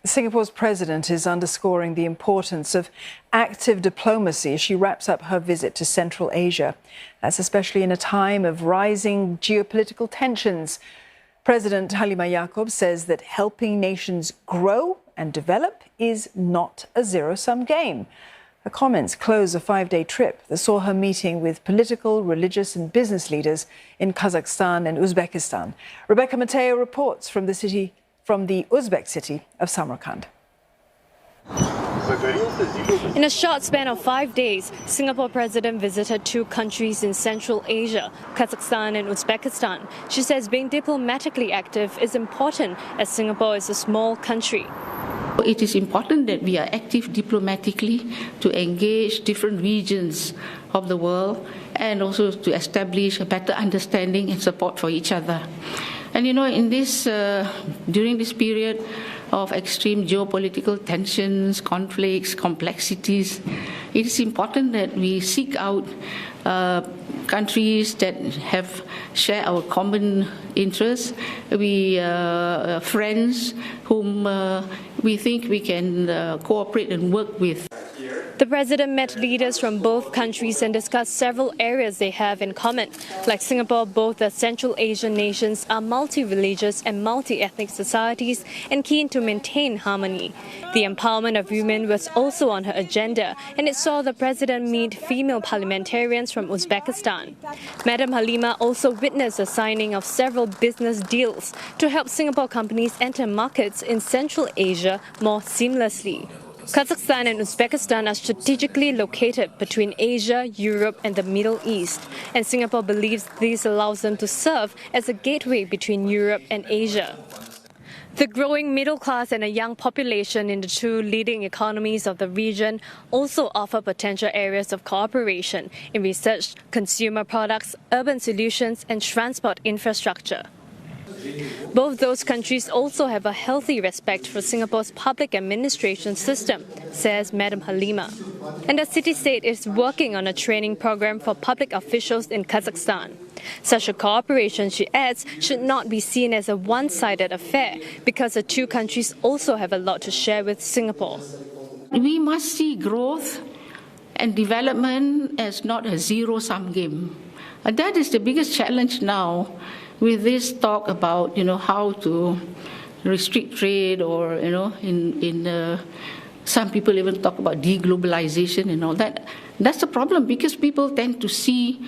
Singapore's president is underscoring the importance of active diplomacy as she wraps up her visit to Central Asia. That's especially in a time of rising geopolitical tensions. President Halimah Yacob says that helping nations grow and develop is not a zero-sum game. Her comments close a 5-day trip that saw her meeting with political, religious and business leaders in Kazakhstan and Uzbekistan. Rebecca Mateo reports from the Uzbek city of Samarkand. In a short span of 5 days, Singapore President visited 2 countries in Central Asia, Kazakhstan and Uzbekistan. She says being diplomatically active is important as Singapore is a small country. It is important that we are active diplomatically to engage different regions of the world and also to establish a better understanding and support for each other. And in this, during this period of extreme geopolitical tensions, conflicts, complexities, it is important that we seek out countries that share our common interests, friends whom we think we can cooperate and work with. The president met leaders from both countries and discussed several areas they have in common. Like Singapore, both the Central Asian nations are multi-religious and multi-ethnic societies and keen to maintain harmony. The empowerment of women was also on her agenda, and it saw the president meet female parliamentarians from Uzbekistan. Madam Halimah also witnessed the signing of several business deals to help Singapore companies enter markets in Central Asia more seamlessly. Kazakhstan and Uzbekistan are strategically located between Asia, Europe and the Middle East, and Singapore believes this allows them to serve as a gateway between Europe and Asia. The growing middle class and a young population in the 2 leading economies of the region also offer potential areas of cooperation in research, consumer products, urban solutions and transport infrastructure. Both those countries also have a healthy respect for Singapore's public administration system, says Madam Halimah. And the city-state is working on a training program for public officials in Kazakhstan. Such a cooperation, she adds, should not be seen as a one-sided affair because the 2 countries also have a lot to share with Singapore. We must see growth and development as not a zero-sum game. And that is the biggest challenge now with this talk about, how to restrict trade or, some people even talk about deglobalization and all that. That's the problem because people tend to see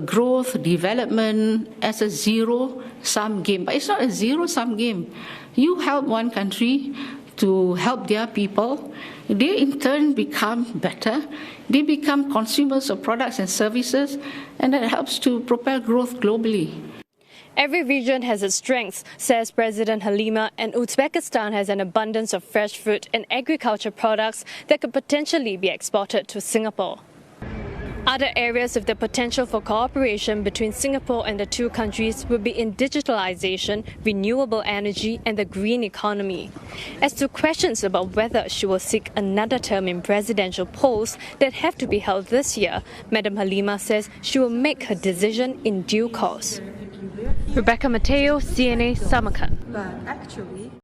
growth, development as a zero-sum game. But it's not a zero-sum game. You help one country to help their people, they in turn become better, they become consumers of products and services, and that helps to propel growth globally. Every region has its strengths, says President Halimah, and Uzbekistan has an abundance of fresh fruit and agriculture products that could potentially be exported to Singapore. Other areas with the potential for cooperation between Singapore and the 2 countries would be in digitalization, renewable energy and the green economy. As to questions about whether she will seek another term in presidential polls that have to be held this year, Madam Halimah says she will make her decision in due course. Rebecca Mateo, CNA, Samarkand.